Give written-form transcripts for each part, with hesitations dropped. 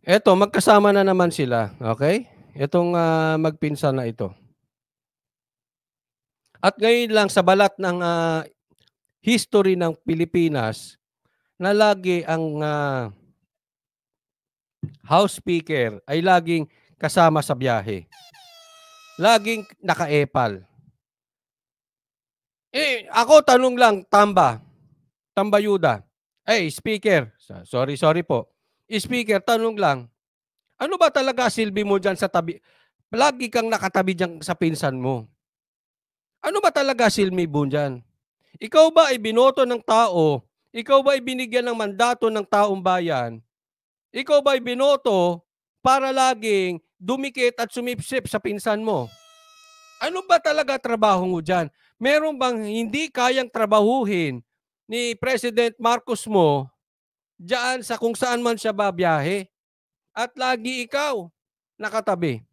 Eto magkasama na naman sila, okey? Itong, magpinsan na ito. At ngayon lang sa balat ng, history ng Pilipinas na lagi ang, House Speaker ay laging kasama sa biyahe. Laging naka-epal. Ako tanong lang, tambayuda. Speaker, sorry po. Speaker, tanong lang, ano ba talaga silbi mo diyan sa tabi lagi kang nakatabi diyan sa pinsan mo? Ano ba talaga silbi mo diyan? Ikaw ba ay binoto ng tao? Ikaw ba ay binigyan ng mandato ng taong bayan? Ikaw ba ay binoto para laging dumikit at sumipsip sa pinsan mo? Ano ba talaga trabaho mo diyan? Meron bang hindi kayang trabahuhin ni President Marcos mo diyan sa kung saan man siya babiyahe at lagi ikaw nakatabi?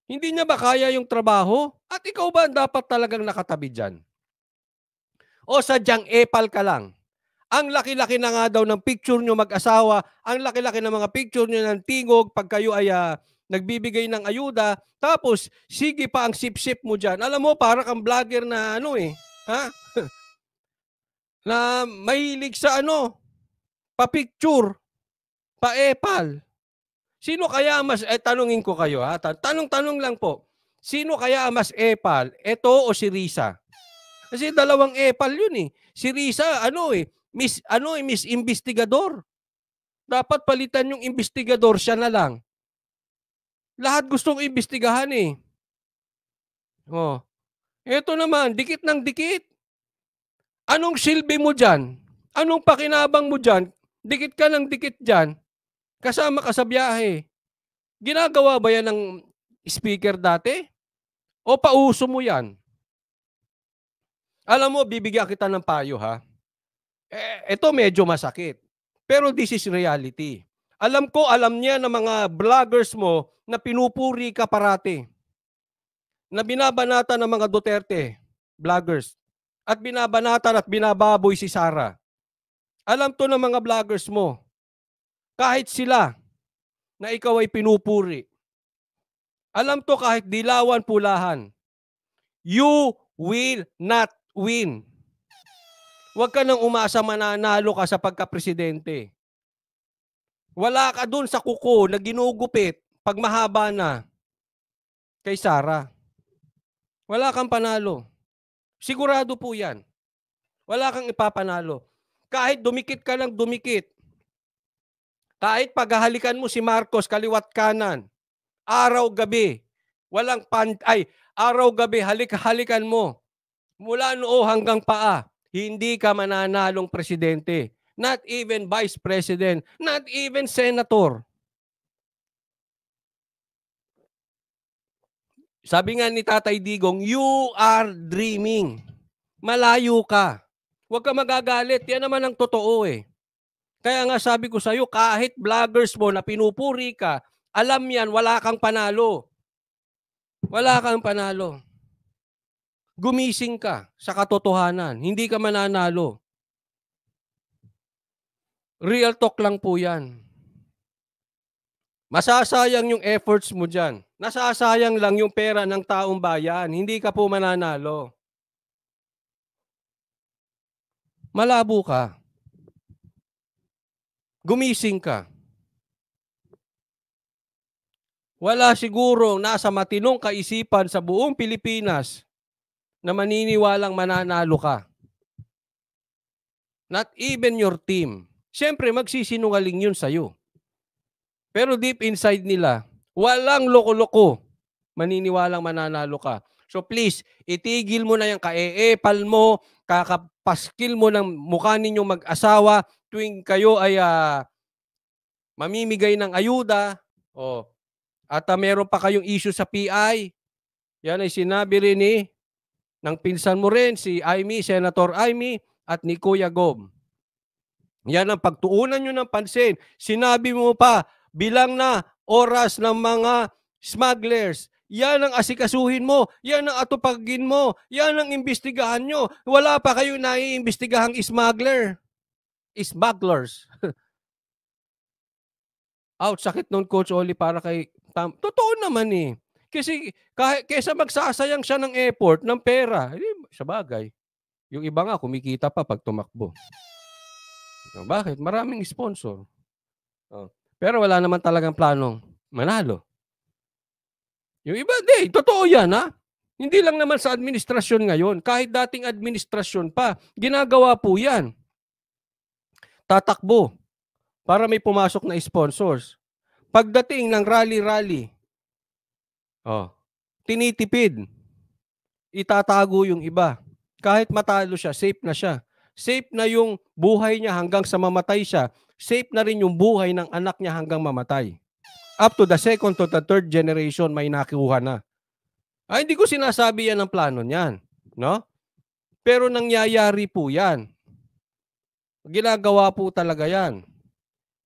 Hindi niya ba kaya yung trabaho? At ikaw ba ang dapat talagang nakatabi diyan? O sadyang epal ka lang? Ang laki-laki na nga daw ng picture niyo mag-asawa, ang laki-laki ng mga picture niyo ng tingog 'pag kayo ay, nagbibigay ng ayuda, tapos sige pa ang sip-sip mo diyan. Alam mo para kang vlogger na ano, ha, na mahilig sa ano, pa-picture, pa-epal. Sino kaya ang mas tanungin ko kayo, ha, tanong-tanong lang po. Sino kaya ang mas epal, eto o si Risa? Kasi dalawang epal yun, Si Risa ano, Miss Investigador. Dapat palitan yung investigador, siya na lang. Lahat gustong imbestigahan, Oh, eto naman dikit ng dikit. Anong silbi mo diyan? Anong pakinabang mo diyan? Dikit ka ng dikit diyan, kasama ka sa biyahe. Ginagawa ba 'yan ng speaker dati o pauso mo 'yan? Alam mo bibigyan kita ng payo, ha. Ito medyo masakit, pero this is reality. Alam ko alam niya ng mga vloggers mo na pinupuri ka parati, na binabanatan ng mga Duterte vloggers at binabanatan at binababoy si Sara. Alam 'to ng mga vloggers mo, kahit sila na ikaw ay pinupuri. Alam 'to kahit dilawan pulahan. You will not win. Huwag ka nang umasa mananalo ka sa pagkapresidente. Wala ka dun sa kuko na ginugupit 'pag mahaba na kay Sara. Wala kang panalo. Sigurado po 'yan. Wala kang ipapanalo. Kahit dumikit ka ng dumikit, kahit paghahalikan mo si Marcos kaliwa't kanan, araw-gabi, araw-gabi halik-halikan mo, mula noo hanggang paa, hindi ka mananalong presidente. Not even vice president, not even senator. Sabi nga ni Tatay Digong, you are dreaming. Malayo ka. Huwag ka magagalit. Yan naman ang totoo, Kaya nga sabi ko sa'yo, kahit vloggers mo na pinupuri ka, alam yan, wala kang panalo. Wala kang panalo. Gumising ka sa katotohanan. Hindi ka mananalo. Real talk lang po yan. Masasayang yung efforts mo dyan. Nasasayang lang yung pera ng taong bayan. Hindi ka po mananalo. Malabo ka. Gumising ka. Wala siguro nasa matinong kaisipan sa buong Pilipinas na maniniwalang mananalo ka. Not even your team. Siyempre, magsisinungaling yun sa'yo. Pero deep inside nila, walang loko-loko maniniwalang mananalo ka. So please, itigil mo na yung kaeepal mo, kakapaskil mo ng mukha ninyong mag-asawa tuwing kayo ay mamimigay ng ayuda. At meron pa kayong issue sa PI. Yan ay sinabi rin ng pinsan mo rin, si Amy, Senator Amy, at ni Kuya Gob. Yan ang pagtuunan nyo ng pansin. Sinabi mo pa, bilang na oras ng mga smugglers. Yan ang asikasuhin mo. Yan ang atupagin mo. Yan ang imbestigahan nyo. Wala pa kayo naiimbestigahang smugglers. Ouch, sakit nun Coach Oli para kay totoo naman, eh. Kasi kaysa magsasayang siya ng effort, ng pera, eh, sabagay. Yung iba nga kumikita pa 'pag tumakbo. Oh, bakit? Maraming sponsor. Oh, pero wala naman talagang planong manalo. Yung iba hindi, totoo yan, ha. Hindi lang naman sa administrasyon ngayon, kahit dating administrasyon pa, ginagawa po yan. Tatakbo para may pumasok na sponsors. Pagdating ng rally-rally, tinitipid. Itatago yung iba. Kahit matalo siya, safe na siya. Safe na yung buhay niya hanggang sa mamatay siya. Safe na rin yung buhay ng anak niya hanggang mamatay. Up to the second to the third generation may nakuha na. Ay, hindi ko sinasabi yan ang plano niyan, no? Pero nangyayari po yan. Ginagawa po talaga yan.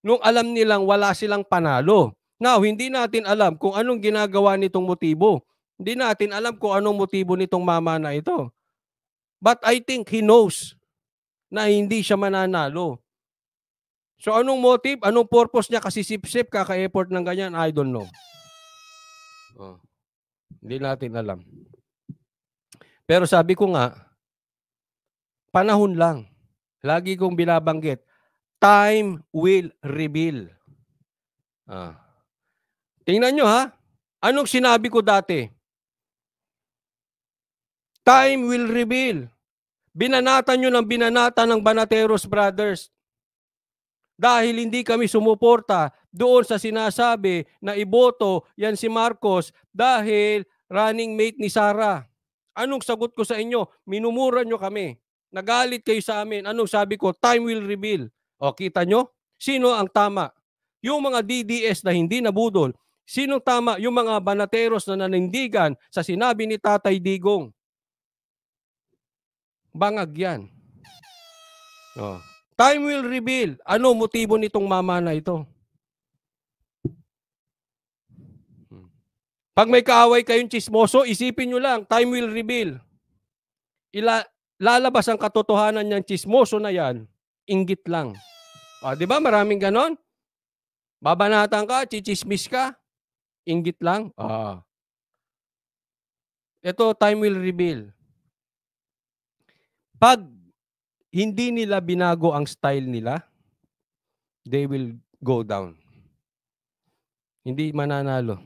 Nung alam nilang wala silang panalo. Now, hindi natin alam kung anong ginagawa nitong motibo. Hindi natin alam kung anong motibo nitong mama na ito. But I think he knows na hindi siya mananalo. So anong motive? Anong purpose niya? Kasi sip-sip, kaka-effort ng ganyan? I don't know. Hindi natin alam. Pero sabi ko nga, panahon lang. Lagi kong binabanggit, time will reveal. Tingnan nyo, ha? Anong sinabi ko dati? Time will reveal. Binanatan nyo ng binanata ng Banateros Brothers. Dahil hindi kami sumuporta doon sa sinasabi na iboto yan si Marcos dahil running mate ni Sara. Anong sagot ko sa inyo? Minumura nyo kami. Nagalit kayo sa amin. Anong sabi ko? Time will reveal. O, kita nyo? Sino ang tama? Yung mga DDS na hindi nabudol. Sino tama? Yung mga Banateros na nanindigan sa sinabi ni Tatay Digong. Bangag yan. O. Time will reveal. Ano motibo nitong mama na ito? Pag may kaaway kayong chismoso, isipin nyo lang, time will reveal. Lalabas ang katotohanan niyang chismoso na yan, inggit lang. Di ba maraming ganon? Babanatan ka, chichismis ka, inggit lang. Ito, time will reveal. Pag hindi nila binago ang style nila, they will go down. Hindi mananalo.